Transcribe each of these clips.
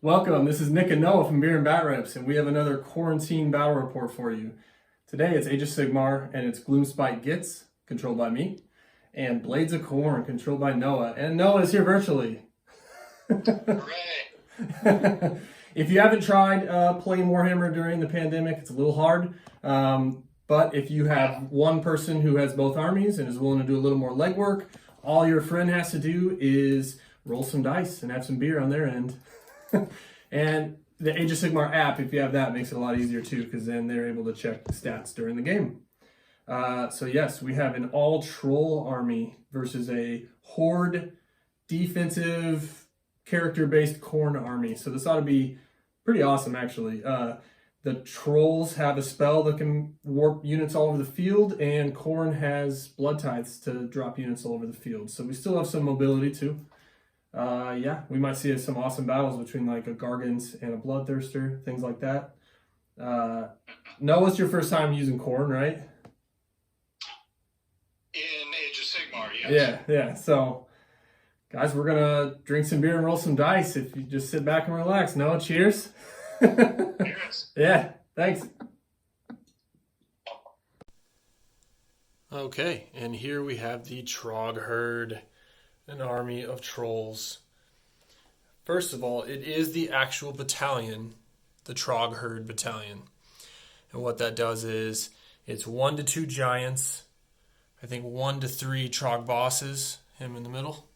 Welcome, this is Nick and Noah from Beer and Bat Rips, and we have another quarantine battle report for you. Today it's Age of Sigmar, and it's Gloomspite Gitz, controlled by me, and Blades of Khorne, controlled by Noah. And Noah is here virtually. Hooray! If you haven't tried playing Warhammer during the pandemic, it's a little hard. But if you have one person who has both armies and is willing to do a little more legwork, all your friend has to do is roll some dice and have some beer on their end. And the Age of Sigmar app, if you have that, makes it a lot easier too, because then they're able to check stats during the game. So yes, we have an all-troll army versus a horde defensive character-based Khorne army. So this ought to be pretty awesome, actually. The trolls have a spell that can warp units all over the field, and Khorne has blood tithes to drop units all over the field. So we still have some mobility too. Yeah, we might see some awesome battles between like a Gargant and a Bloodthirster, things like that. Noah, it's your first time using Khorne, right? In Age of Sigmar, yes. Yeah. So, guys, we're gonna drink some beer and roll some dice. If you just sit back and relax. Noah, cheers. Cheers. Yeah, thanks. Okay, and here we have the Trogg herd, an army of trolls. First of all, it is the actual battalion, the Trogg herd battalion. And what that does is it's 1 to 2 giants, I think 1 to 3 Trogg bosses, him in the middle.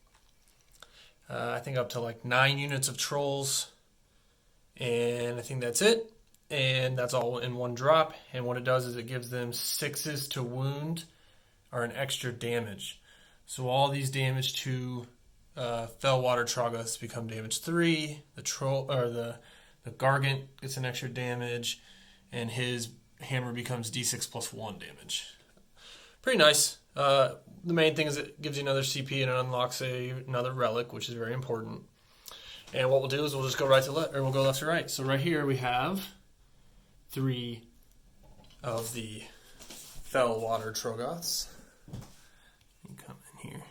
I think up to like 9 units of trolls, and I think that's it. And that's all in one drop. And what it does is it gives them 6s to wound or an extra damage. So all these damage to Fellwater Troggoths become damage 3. The troll or the Gargant gets an extra damage, and his hammer becomes D6 plus 1 damage. Pretty nice. The main thing is it gives you another CP and it unlocks another relic, which is very important. And what we'll do is we'll just go right to left, or we'll go left to right. So right here we have 3 of the Fellwater Troggoths. Come in here.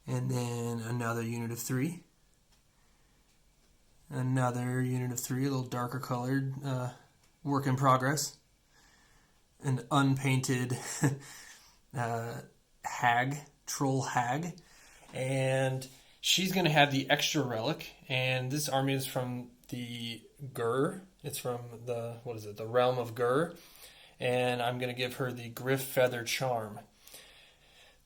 And then another unit of 3. Another unit of 3, a little darker colored, work in progress. An unpainted troll hag. And she's going to have the extra relic. And this army is from the Gur. It's from the realm of Gur. And I'm going to give her the Griff Feather Charm.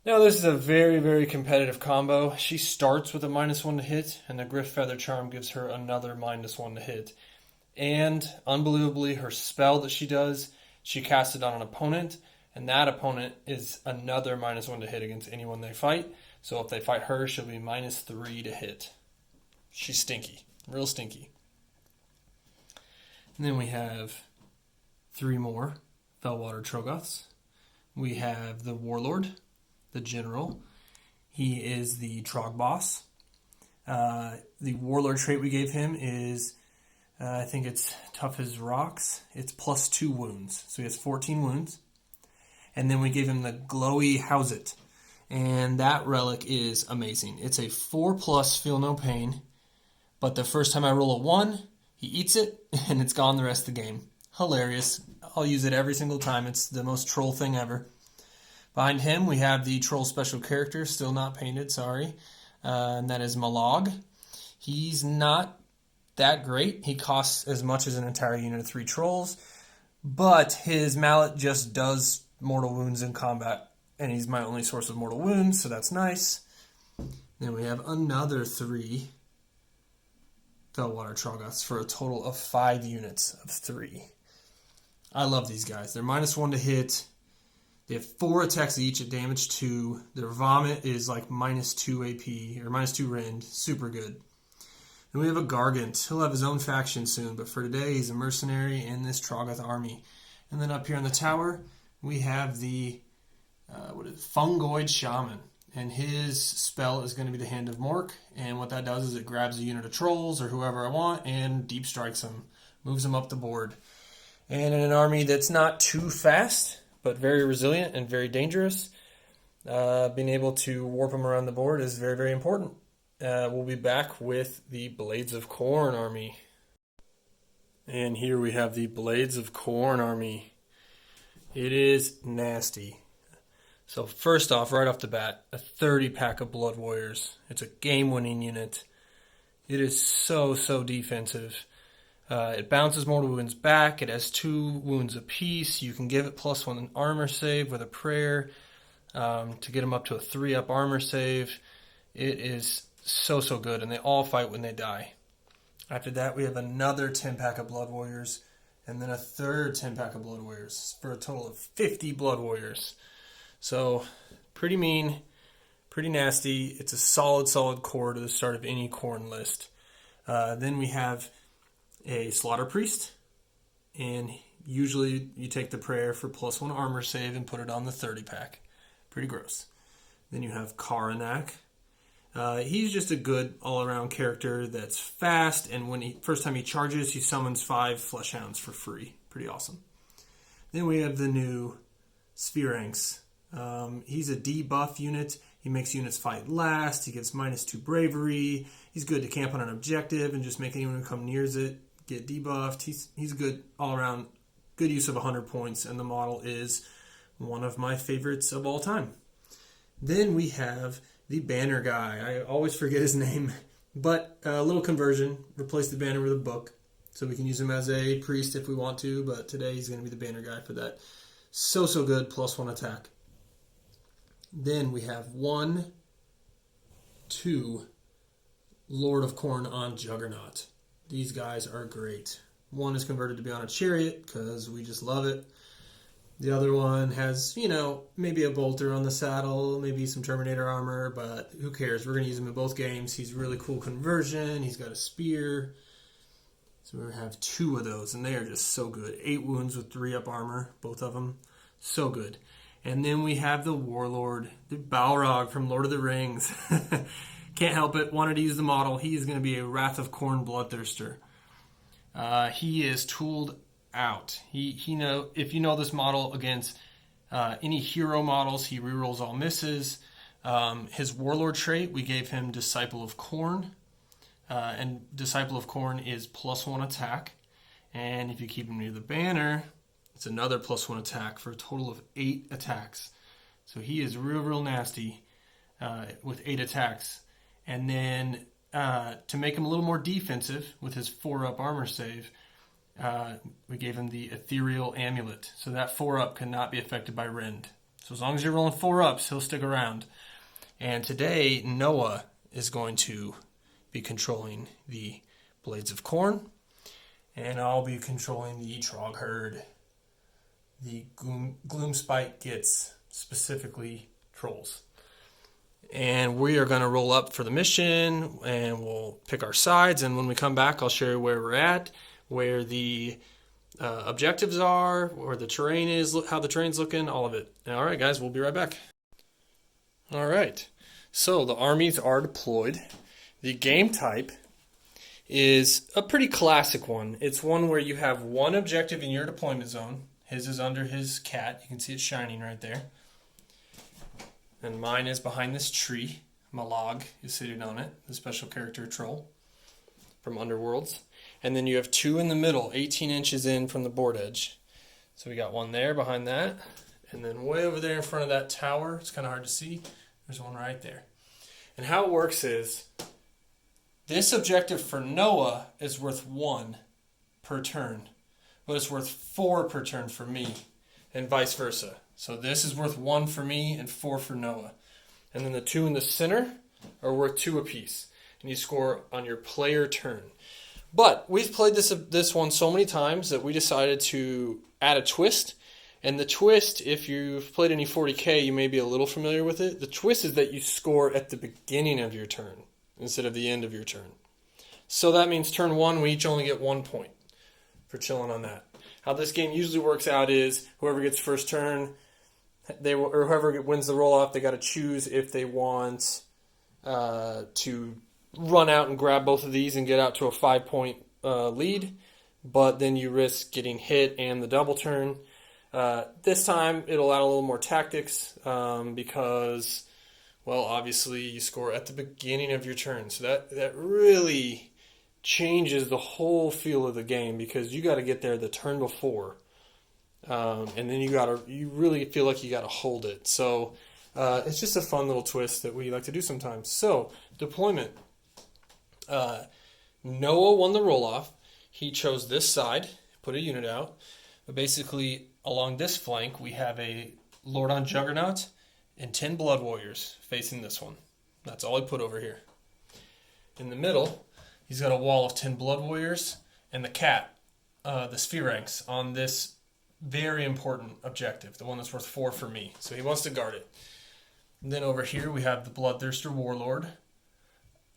Now, this is a very, very competitive combo. She starts with a -1 to hit, and the Griff Feather Charm gives her another -1 to hit. And, unbelievably, her spell that she does, she casts it on an opponent, and that opponent is another -1 to hit against anyone they fight. So if they fight her, she'll be -3 to hit. She's stinky. Real stinky. And then we have 3 more Fellwater Troggoths. We have the Warlord, the General. He is the Trogg boss. The Warlord trait we gave him is, I think it's tough as rocks. It's plus 2 wounds. So he has 14 wounds. And then we gave him the Glowy Howsit. And that relic is amazing. It's a 4+ feel no pain. But the first time I roll a 1, he eats it, and it's gone the rest of the game. Hilarious. I'll use it every single time. It's the most troll thing ever. Behind him, we have the troll special character, still not painted, sorry. And that is Malog. He's not that great. He costs as much as an entire unit of 3 trolls, but his mallet just does mortal wounds in combat, and he's my only source of mortal wounds, so that's nice. Then we have another 3 Fellwater Troggoths for a total of 5 units of 3. I love these guys. They're -1 to hit. They have 4 attacks each at damage 2. Their vomit is like -2 AP, or -2 rend. Super good. And we have a Gargant. He'll have his own faction soon, but for today, he's a mercenary in this Troggoth army. And then up here in the tower, we have the Fungoid Shaman. And his spell is going to be the Hand of Mork. And what that does is it grabs a unit of trolls or whoever I want and deep strikes them. Moves them up the board. And in an army that's not too fast, but very resilient and very dangerous, being able to warp them around the board is very, very important. we'll be back with the Blades of Khorne Army. And here we have the Blades of Khorne Army. It is nasty. So first off, right off the bat, a 30 pack of Blood Warriors. It's a game-winning unit. It is so defensive. It bounces mortal wounds back. It has 2 wounds apiece. You can give it +1 armor save with a prayer to get them up to a 3-up armor save. It is so good, and they all fight when they die. After that, we have another 10 pack of Blood Warriors, and then a third 10 pack of Blood Warriors for a total of 50 Blood Warriors. So, pretty mean, pretty nasty. It's a solid core to the start of any Khorne list. Then we have a Slaughter Priest, and usually you take the prayer for +1 armor save and put it on the 30 pack. Pretty gross. Then you have Khorne. He's just a good all-around character that's fast, and when first time he charges, he summons 5 Fleshhounds for free. Pretty awesome. Then we have the new Spheranx. He's a debuff unit. He makes units fight last. He gives -2 bravery. He's good to camp on an objective and just make anyone who comes near it get debuffed. He's good all around. Good use of 100 points, and the model is one of my favorites of all time. Then we have the banner guy. I always forget his name, but a little conversion. Replace the banner with a book, so we can use him as a priest if we want to, but today he's going to be the banner guy for that. So good, +1 attack. Then we have 1, 2 Lord of Khorne on Juggernaut. These guys are great. One is converted to be on a chariot because we just love it. The other one has, maybe a bolter on the saddle, maybe some Terminator armor, but who cares? We're going to use him in both games. He's really cool conversion. He's got a spear. So we're going to have 2 of those, and they are just so good. 8 wounds with 3-up armor, both of them. So good. And then we have the Warlord, the Balrog from Lord of the Rings. Can't help it. Wanted to use the model. He is going to be a Wrath of Khorne Bloodthirster. He is tooled out. If you know this model against any hero models, he rerolls all misses. His Warlord trait, we gave him Disciple of Khorne. And Disciple of Khorne is +1 attack. And if you keep him near the banner, it's another +1 attack for a total of 8 attacks. So he is real nasty with 8 attacks. And then to make him a little more defensive with his 4-up armor save, we gave him the Ethereal Amulet. So that 4-up cannot be affected by Rend. So as long as you're rolling 4-ups, he'll stick around. And today, Noah is going to be controlling the Blades of Khorne. And I'll be controlling the Trog Herd, the Gloomspite Gitz, specifically trolls. And we are going to roll up for the mission, and we'll pick our sides. And when we come back, I'll share where we're at, where the objectives are, where the terrain is, how the terrain's looking, all of it. All right, guys, we'll be right back. All right, so the armies are deployed. The game type is a pretty classic one. It's one where you have one objective in your deployment zone. His is under his cat. You can see it shining right there. And mine is behind this tree. Malog is sitting on it, the special character troll from Underworlds. And then you have 2 in the middle, 18 inches in from the board edge. So we got one there behind that. And then way over there in front of that tower, it's kind of hard to see, there's one right there. And how it works is, this objective for Noah is worth 1 per turn, but it's worth 4 per turn for me, and vice versa. So this is worth 1 for me and 4 for Noah. And then the 2 in the center are worth 2 apiece. And you score on your player turn. But we've played this one so many times that we decided to add a twist. And the twist, if you've played any 40K, you may be a little familiar with it. The twist is that you score at the beginning of your turn instead of the end of your turn. So that means turn 1, we each only get 1 point for chilling on that. How this game usually works out is whoever gets first turn, or whoever wins the roll-off, they got to choose if they want to run out and grab both of these and get out to a 5-point lead, but then you risk getting hit and the double turn. This time it'll add a little more tactics because Well, obviously you score at the beginning of your turn. So that really changes the whole feel of the game, because you got to get there the turn before. And then you really feel like you got to hold it. So it's just a fun little twist that we like to do sometimes. So deployment. Noah won the roll-off. He chose this side, put a unit out. But basically, along this flank, we have a Lord on Juggernaut and 10 Blood Warriors facing this one. That's all he put over here. In the middle, he's got a wall of 10 Blood Warriors and the cat, the Sphere Ranks, on this very important objective, the one that's worth 4 for me. So he wants to guard it. And then over here, we have the Bloodthirster Warlord,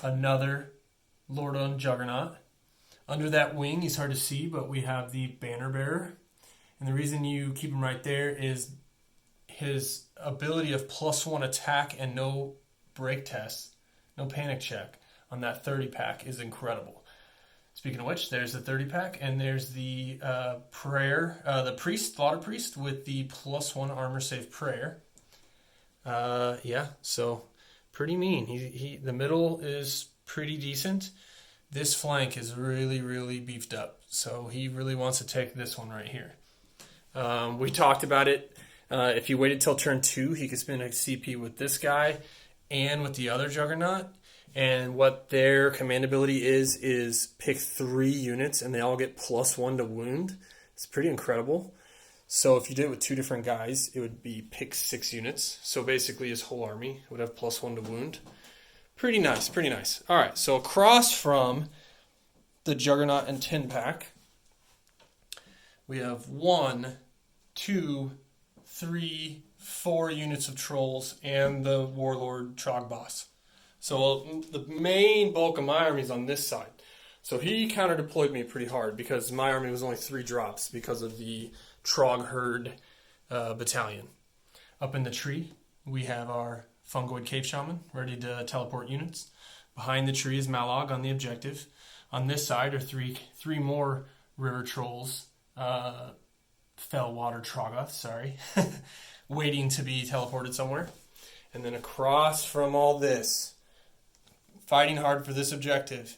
another Lord on Juggernaut. Under that wing, he's hard to see, but we have the Banner Bearer. And the reason you keep him right there is his ability of +1 attack and no break test, no panic check on that 30 pack is incredible. Speaking of which, there's the 30 pack, and there's the the priest, Slaughter Priest, with the +1 armor save prayer. So pretty mean. He the middle is pretty decent. This flank is really, really beefed up. So he really wants to take this one right here. We talked about it. If he waited till turn 2, he could spend a CP with this guy and with the other Juggernaut. And what their command ability is pick 3 units, and they all get +1 to wound. It's pretty incredible. So if you did it with 2 different guys, it would be pick 6 units. So basically his whole army would have +1 to wound. Pretty nice, pretty nice. All right, so across from the Juggernaut and 10 pack, we have 1, 2, 3, 4 units of trolls and the Warlord Trog boss. So the main bulk of my army is on this side. So he counter-deployed me pretty hard because my army was only 3 drops because of the Trog Herd battalion. Up in the tree, we have our Fungoid Cave Shaman ready to teleport units. Behind the tree is Malog on the objective. On this side are three more River Trolls, Fellwater Troggoths, waiting to be teleported somewhere. And then across from all this, fighting hard for this objective,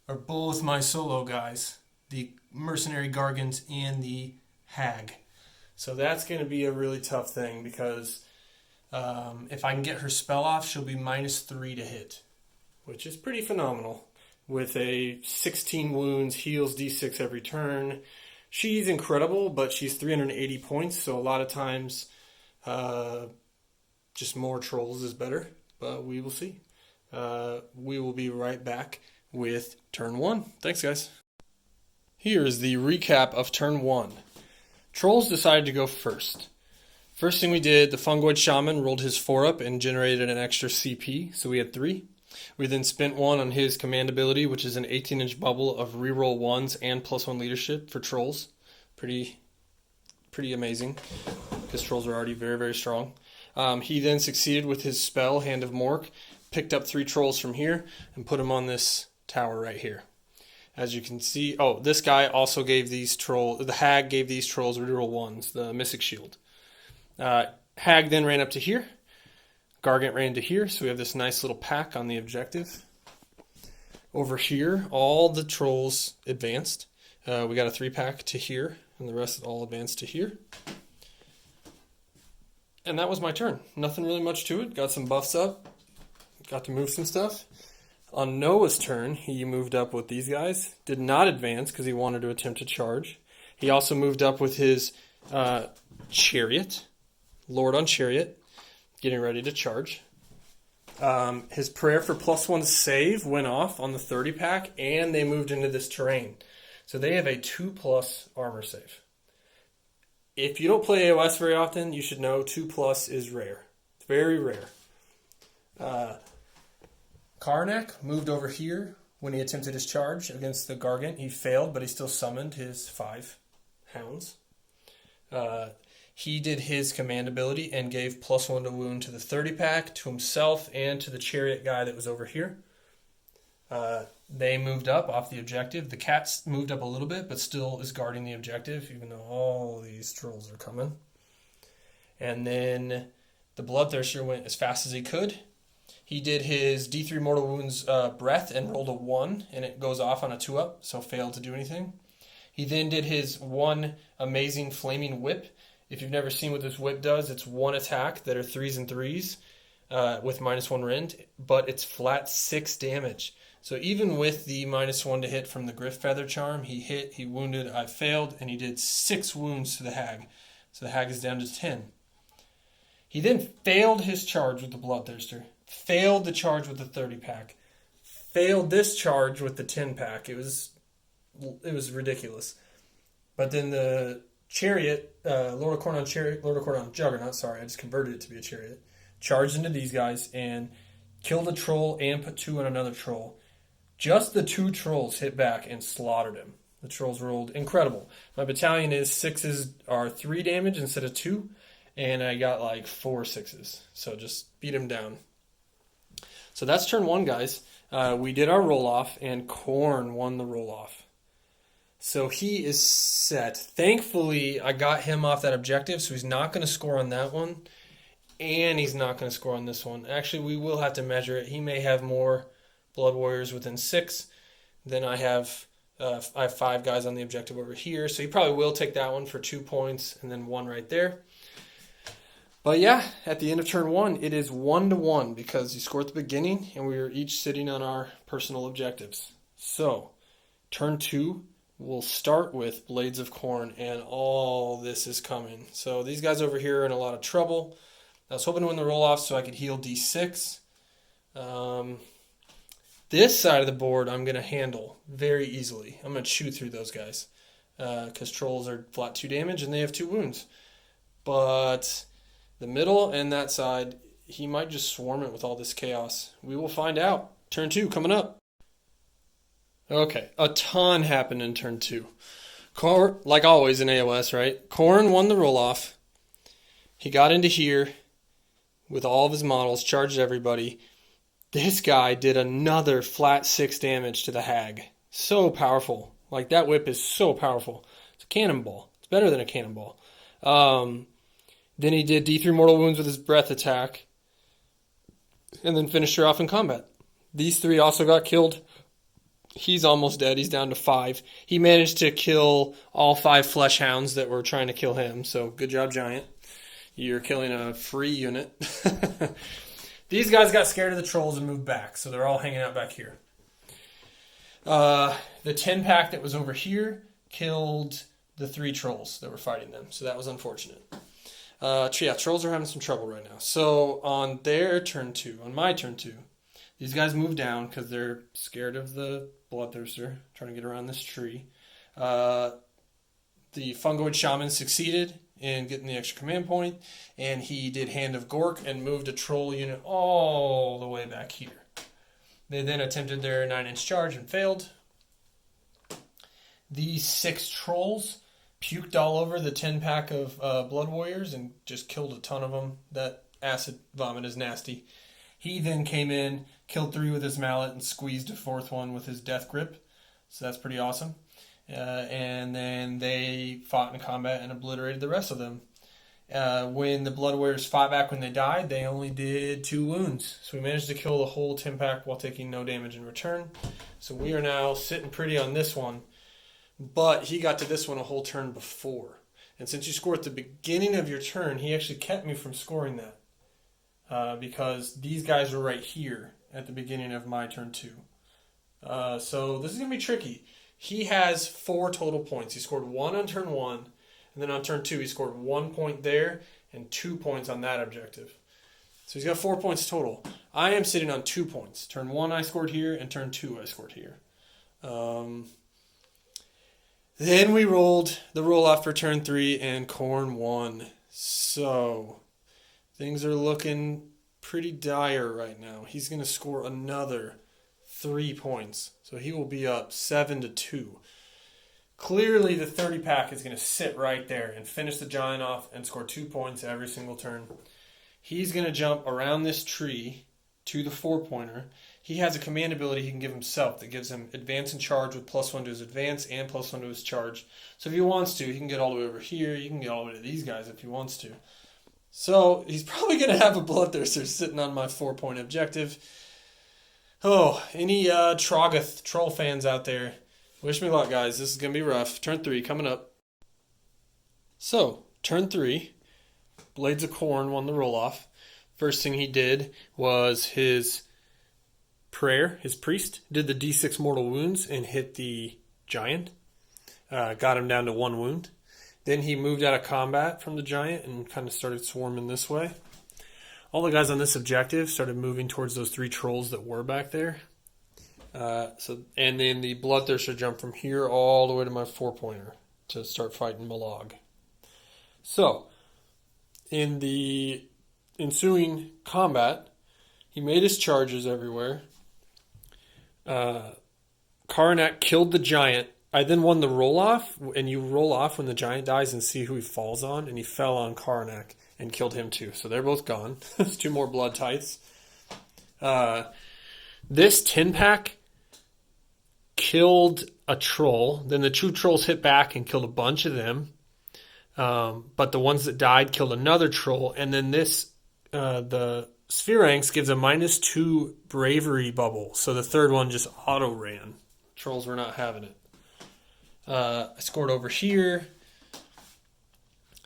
are both my solo guys, the Mercenary Gargant and the Hag. So that's going to be a really tough thing because if I can get her spell off, she'll be -3 to hit, which is pretty phenomenal. With a 16 wounds, heals D6 every turn. She's incredible, but she's 380 points, so a lot of times just more trolls is better, but we will see. We will be right back with turn 1. Thanks, guys. Here is the recap of turn 1. Trolls decided to go first. First thing we did, the Fungoid Shaman rolled his 4 up and generated an extra CP, so we had 3. We then spent 1 on his command ability, which is an 18-inch bubble of reroll 1s and +1 leadership for trolls. Pretty amazing, because trolls are already very, very strong. He then succeeded with his spell, Hand of Mork, picked up 3 trolls from here, and put them on this tower right here. As you can see, this guy also gave these trolls, the Hag gave these trolls reroll 1s, the Mystic Shield. Hag then ran up to here. Gargant ran to here, so we have this nice little pack on the objective. Over here, all the trolls advanced. We got a 3-pack to here, and the rest all advanced to here. And that was my turn. Nothing really much to it. Got some buffs up. Got to move some stuff. On Noah's turn, he moved up with these guys. Did not advance because he wanted to attempt to charge. He also moved up with his Chariot. Lord on Chariot. Getting ready to charge. His prayer for +1 save went off on the 30 pack, and they moved into this terrain. So they have a 2+ armor save. If you don't play AOS very often, you should know 2+ is rare. It's very rare. Karnak moved over here when he attempted his charge against the Gargant. He failed, but he still summoned his 5 hounds. He did his command ability and gave +1 to wound to the 30 pack, to himself, and to the Chariot guy that was over here. They moved up off the objective. The cat's moved up a little bit, but still is guarding the objective, even though all these trolls are coming. And then the Bloodthirster went as fast as he could He did his D3 Mortal Wounds breath and rolled a 1, and it goes off on a 2-up, so failed to do anything. He then did his 1 amazing Flaming Whip. If you've never seen what this whip does, it's 1 attack that are 3s and 3s with -1 rend, but it's flat 6 damage. So even with the -1 to hit from the Griff Feather Charm, he hit, he wounded, I failed, and he did 6 wounds to the hag. So the hag is down to 10. He then failed his charge with the Bloodthirster, failed the charge with the 30-pack, failed this charge with the 10-pack. It was ridiculous. But then the Chariot, Lord of Khorne Juggernaut, sorry, I just converted it to be a Chariot, charged into these guys and killed a troll and put 2 on another troll. Just the 2 trolls hit back and slaughtered him. The trolls rolled incredible. My battalion is 6s are 3 damage instead of 2, and I got like 4 6s. So just beat him down. So that's turn 1, guys. We did our roll-off, and Khorne won the roll-off. So he is set. Thankfully, I got him off that objective, so he's not going to score on that one, and he's not going to score on this one. Actually, we will have to measure it. He may have more Blood Warriors within 6 than I have. I have 5 guys on the objective over here, so he probably will take that one for 2 points, and then 1 right there. But yeah, at the end of turn 1, it is 1-1 because you score at the beginning, and we are each sitting on our personal objectives. So, turn 2, we'll start with Blades of Khorne, and all this is coming. So these guys over here are in a lot of trouble. I was hoping to win the roll-off so I could heal D6. This side of the board I'm going to handle very easily. I'm going to chew through those guys because trolls are flat 2 damage and they have 2 wounds. But the middle and that side, he might just swarm it with all this chaos. We will find out. Turn 2 coming up. Okay, a ton happened in turn 2. Like always in AOS, right? Khorne won the roll-off. He got into here with all of his models, charged everybody. This guy did another flat 6 damage to the hag. So powerful. Like, that whip is so powerful. It's a cannonball. It's better than a cannonball. Then he did D3 Mortal Wounds with his breath attack. And then finished her off in combat. These 3 also got killed. He's almost dead. He's down to 5. He managed to kill all 5 flesh hounds that were trying to kill him. So good job, Giant. You're killing a free unit. These guys got scared of the trolls and moved back. So they're all hanging out back here. The 10-pack that was over here killed the 3 trolls that were fighting them. So that was unfortunate. Trolls are having some trouble right now. So on their turn 2, on my turn 2, these guys move down because they're scared of the Bloodthirster, trying to get around this tree. The Fungoid Shaman succeeded in getting the extra command point, and he did Hand of Gork and moved a troll unit all the way back here. They then attempted their 9-inch charge and failed. These 6 trolls puked all over the 10-pack of Blood Warriors and just killed a ton of them. That acid vomit is nasty. He then came in, killed 3 with his mallet, and squeezed a 4th one with his death grip. So that's pretty awesome. And then they fought in combat and obliterated the rest of them. When the Blood Warriors fought back when they died, they only did 2 wounds. So we managed to kill the whole 10-pack while taking no damage in return. So we are now sitting pretty on this one. But he got to this one a whole turn before. And since you score at the beginning of your turn, he actually kept me from scoring that. Because these guys were right here at the beginning of my turn 2. So this is going to be tricky. He has 4 total points. He scored 1 on turn 1, and then on turn 2 he scored 1 point there and 2 points on that objective. So he's got 4 points total. I am sitting on 2 points. Turn 1 I scored here, and turn 2 I scored here. Then we rolled the roll-off for turn 3, and Khorne won. So things are looking pretty dire right now. He's going to score another 3 points. So he will be up 7-2. Clearly the 30-pack is going to sit right there and finish the giant off and score 2 points every single turn. He's going to jump around this tree to the 4-pointer. He has a command ability he can give himself that gives him advance and charge with +1 to his advance and +1 to his charge. So if he wants to, he can get all the way over here. You can get all the way to these guys if he wants to. So he's probably going to have a Bloodthirster sitting on my 4-point objective. Oh, any Troggoth troll fans out there, wish me luck, guys. This is going to be rough. Turn 3 coming up. So, turn 3, Blades of Khorne won the roll-off. First thing he did was his prayer, his priest, did the d6 mortal wounds and hit the giant. Got him down to 1 wound. Then he moved out of combat from the giant and kind of started swarming this way. All the guys on this objective started moving towards those 3 trolls that were back there. And then the Bloodthirster jumped from here all the way to my 4-pointer to start fighting Molag. So, in the ensuing combat, he made his charges everywhere. Khorne killed the giant. I then won the roll-off, and you roll off when the giant dies and see who he falls on, and he fell on Khorne and killed him too. So they're both gone. There's 2 more blood tithes. This 10-pack killed a troll. Then the 2 trolls hit back and killed a bunch of them. But the ones that died killed another troll. And then this, the Spheranx gives a -2 bravery bubble. So the 3rd one just auto-ran. Trolls were not having it. I scored over here.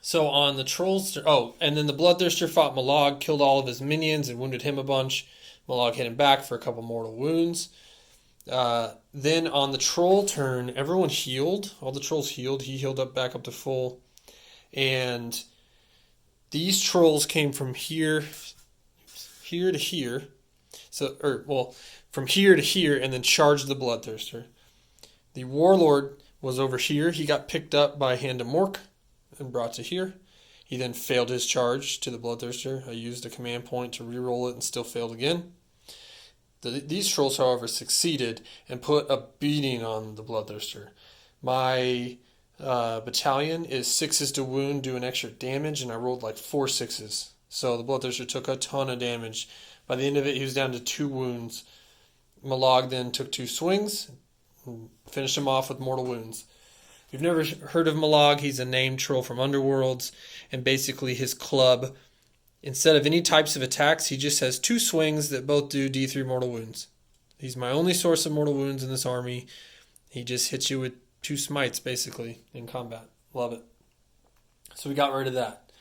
So on the trolls... and then the Bloodthirster fought Molag, killed all of his minions and wounded him a bunch. Molag hit him back for a couple mortal wounds. Then on the troll turn, everyone healed. All the trolls healed. He healed back up to full. And these trolls came from here to here. From here to here, and then charged the Bloodthirster. The Warlord was over here. He got picked up by Hand of Mork and brought to here. He then failed his charge to the Bloodthirster. I used a command point to reroll it and still failed again. These trolls, however, succeeded and put a beating on the Bloodthirster. My battalion is 6s to wound, do an extra damage, and I rolled like 4 6s. So the Bloodthirster took a ton of damage. By the end of it, he was down to 2 wounds. Molag then took 2 swings and finished him off with mortal wounds. If you've never heard of Molag, he's a named troll from Underworlds, and basically his club, instead of any types of attacks, he just has 2 swings that both do D3 mortal wounds. He's my only source of mortal wounds in this army. He just hits you with 2 smites, basically, in combat. Love it. So we got rid of that.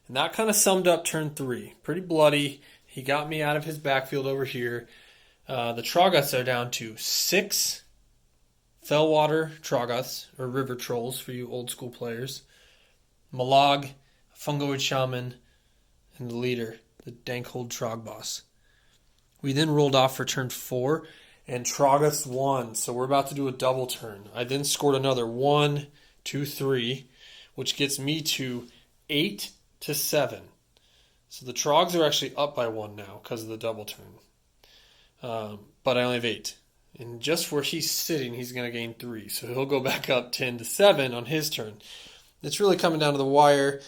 And that kind of summed up turn 3. Pretty bloody. He got me out of his backfield over here. The Troggoths are down to 6 Fellwater Troggoths, or river trolls for you old school players. Molag, Fungoid Shaman, and the leader, the Dankhold Trog Boss. We then rolled off for turn 4, and Troggoths won, so we're about to do a double turn. I then scored another 1, 2, 3, which gets me to 8 to 7. So the Trogs are actually up by 1 now because of the double turn. But I only have 8. And just where he's sitting, he's going to gain 3. So he'll go back up 10 to 7 on his turn. It's really coming down to the wire.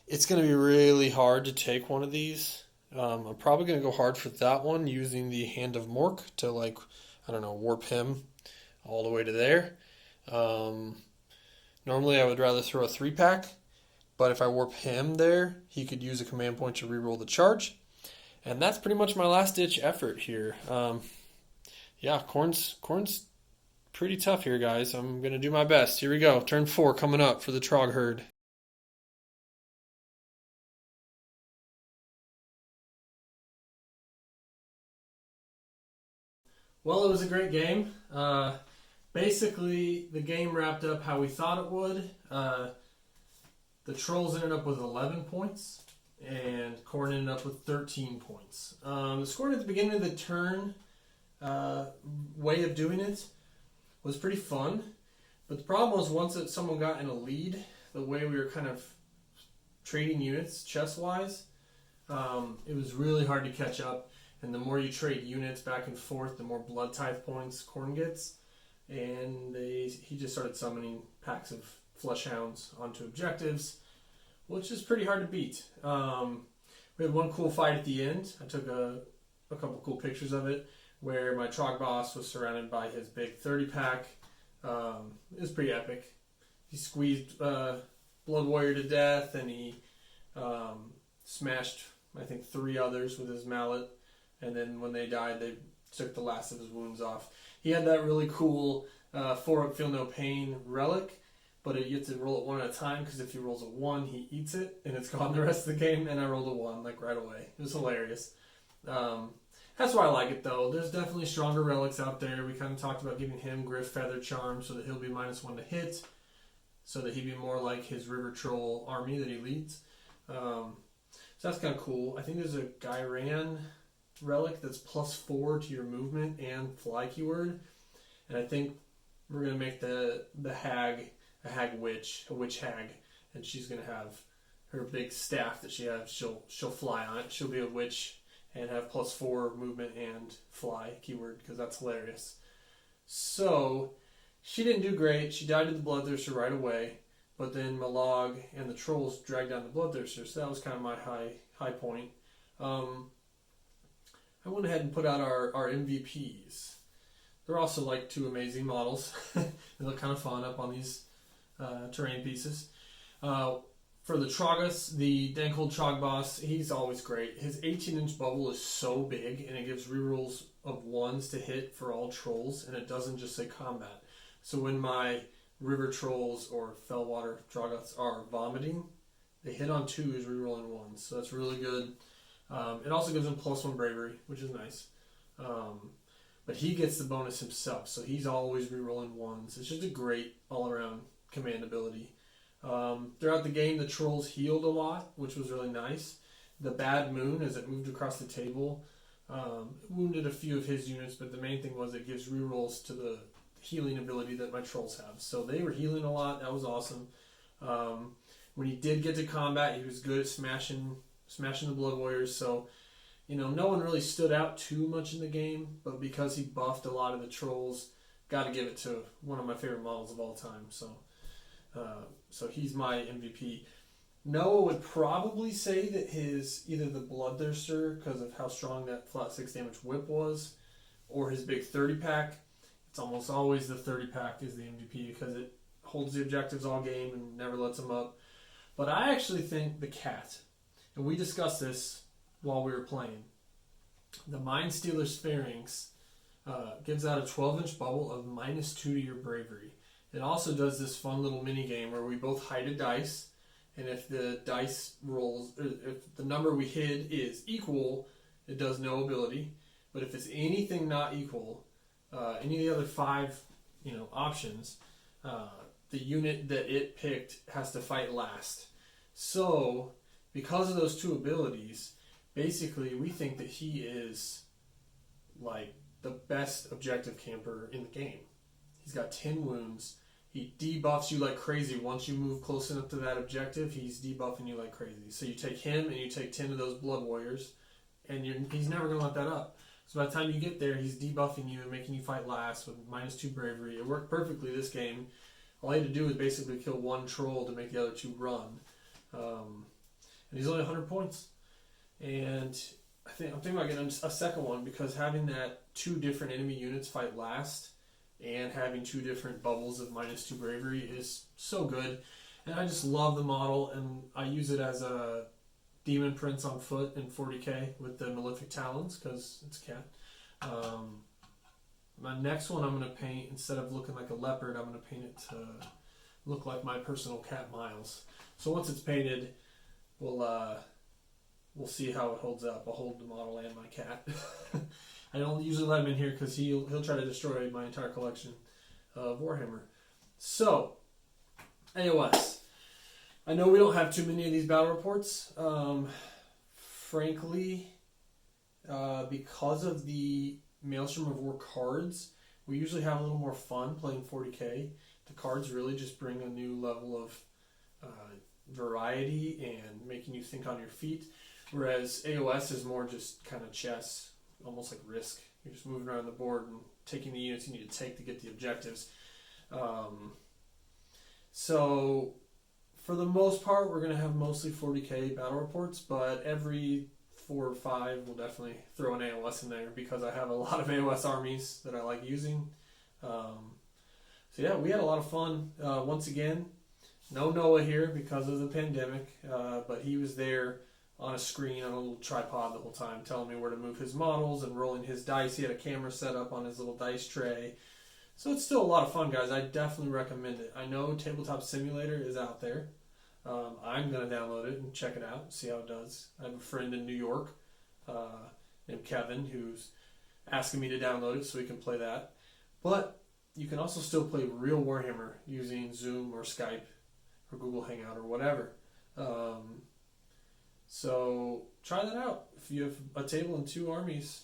It's going to be really hard to take one of these. I'm probably going to go hard for that one using the Hand of Mork to, warp him all the way to there. Normally I would rather throw a 3-pack, but if I warp him there, he could use a command point to reroll the charge. And that's pretty much my last-ditch effort here. Khorne's pretty tough here, guys. I'm going to do my best. Here we go. Turn 4 coming up for the Trog Herd. Well, it was a great game. Basically, the game wrapped up how we thought it would. The Trolls ended up with 11 points, and Khorne ended up with 13 points. The score at the beginning of the turn way of doing it was pretty fun, but the problem was once that someone got in a lead, the way we were kind of trading units chess-wise, it was really hard to catch up. And the more you trade units back and forth, the more blood type points Khorne gets. And he just started summoning packs of flesh hounds onto objectives, which is pretty hard to beat. We had one cool fight at the end. I took a couple cool pictures of it, where my Trog boss was surrounded by his big 30-pack. It was pretty epic. He squeezed Blood Warrior to death, and he smashed, I think, 3 others with his mallet, and then when they died, they took the last of his wounds off. He had that really cool 4-up Feel No Pain relic, but you have to roll it one at a time, because if he rolls a 1, he eats it, and it's gone the rest of the game, and I rolled a 1, like, right away. It was hilarious. That's why I like it, though. There's definitely stronger relics out there. We kind of talked about giving him Griff Feather Charm so that he'll be -1 to hit, so that he'd be more like his River Troll army that he leads. So that's kind of cool. I think there's a Gyran relic that's +4 to your movement and fly keyword, and I think we're going to make the hag a hag witch, a witch hag, and she's going to have her big staff that she has. She'll fly on it. She'll be a witch and have +4 movement and fly keyword, because that's hilarious. So she didn't do great. She died to the Bloodthirster right away, but then Malog and the trolls dragged down the Bloodthirster, so that was kind of my high point. I went ahead and put out our MVPs. They're also like 2 amazing models. They look kind of fun up on these terrain pieces. For the Troggoths, the Dankhold Trog Boss, he's always great. His 18-inch bubble is so big, and it gives rerolls of 1s to hit for all trolls, and it doesn't just say combat. So when my River Trolls or Fellwater Troggoths are vomiting, they hit on 2s, rerolling 1s. So that's really good. It also gives him +1 bravery, which is nice. But he gets the bonus himself, so he's always rerolling 1s. It's just a great all-around command ability. Throughout the game, the trolls healed a lot, which was really nice. The Bad Moon, as it moved across the table, wounded a few of his units, but the main thing was it gives rerolls to the healing ability that my trolls have. So they were healing a lot. That was awesome. When he did get to combat, he was good at smashing the Blood Warriors. So, no one really stood out too much in the game, but because he buffed a lot of the trolls, got to give it to one of my favorite models of all time. So he's my MVP. Noah would probably say that his either the Bloodthirster, because of how strong that flat 6 damage whip was, or his big 30-pack. It's almost always the 30-pack is the MVP, because it holds the objectives all game and never lets them up. But I actually think the cat, and we discussed this while we were playing, the Mind Stealer's Pharynx gives out a 12-inch bubble of -2 to your bravery. It also does this fun little mini game where we both hide a dice, and if the dice rolls, if the number we hid is equal, it does no ability. But if it's anything not equal, any of the other 5, options, the unit that it picked has to fight last. So, because of those 2 abilities, basically we think that he is like the best objective camper in the game. He's got 10 wounds. He debuffs you like crazy. Once you move close enough to that objective, he's debuffing you like crazy. So you take him and you take 10 of those Blood Warriors, and he's never going to let that up. So by the time you get there, he's debuffing you and making you fight last with -2 bravery. It worked perfectly this game. All I had to do was basically kill 1 troll to make the other 2 run. And he's only 100 points. And I'm thinking about getting a second one, because having that 2 different enemy units fight last and having 2 different bubbles of -2 bravery is so good. And I just love the model, and I use it as a Demon Prince on foot in 40k with the Malefic Talons, because it's a cat. My next one I'm going to paint, instead of looking like a leopard, I'm going to paint it to look like my personal cat Miles. So once it's painted, we'll see how it holds up. I'll hold the model and my cat. I don't usually let him in here because he'll try to destroy my entire collection of Warhammer. So, AOS. I know we don't have too many of these battle reports. Frankly, because of the Maelstrom of War cards, we usually have a little more fun playing 40k. The cards really just bring a new level of variety and making you think on your feet. Whereas AOS is more just kind of chess, almost like Risk. You're just moving around the board and taking the units you need to take to get the objectives. So, for the most part, we're going to have mostly 40k battle reports, but every 4 or 5 we'll definitely throw an AOS in there, because I have a lot of AOS armies that I like using. So yeah, we had a lot of fun. Once again, no Noah here because of the pandemic, but he was there on a screen on a little tripod the whole time, telling me where to move his models and rolling his dice. He had a camera set up on his little dice tray. So it's still a lot of fun, guys. I definitely recommend it. I know Tabletop Simulator is out there. I'm going to download it and check it out, see how it does. I have a friend in New York named Kevin who's asking me to download it so we can play that. But you can also still play real Warhammer using Zoom or Skype or Google Hangout or whatever. So try that out. If you have a table and 2 armies,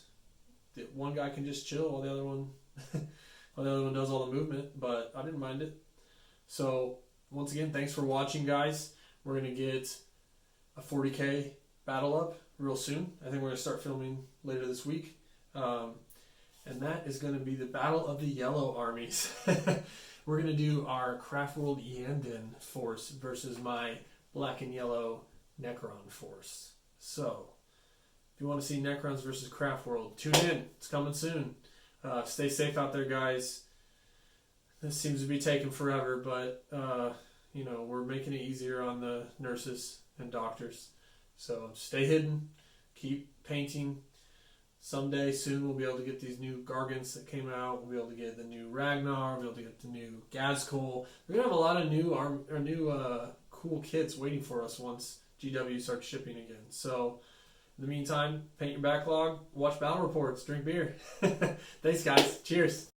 one guy can just chill while the other one does all the movement, but I didn't mind it. So once again, thanks for watching, guys. We're going to get a 40K battle up real soon. I think we're going to start filming later this week. And that is going to be the Battle of the Yellow Armies. We're going to do our Craft World Yanden force versus my black and yellow Necron force. So, if you want to see Necrons versus Craft World, tune in. It's coming soon. Stay safe out there, guys. This seems to be taking forever, but we're making it easier on the nurses and doctors. So stay hidden, keep painting. Someday soon we'll be able to get these new Gargants that came out. We'll be able to get the new Ragnar. We'll be able to get the new Gazkul. We're gonna have a lot of new cool kits waiting for us once GW starts shipping again. So in the meantime, paint your backlog, watch battle reports, drink beer. Thanks, guys. Cheers.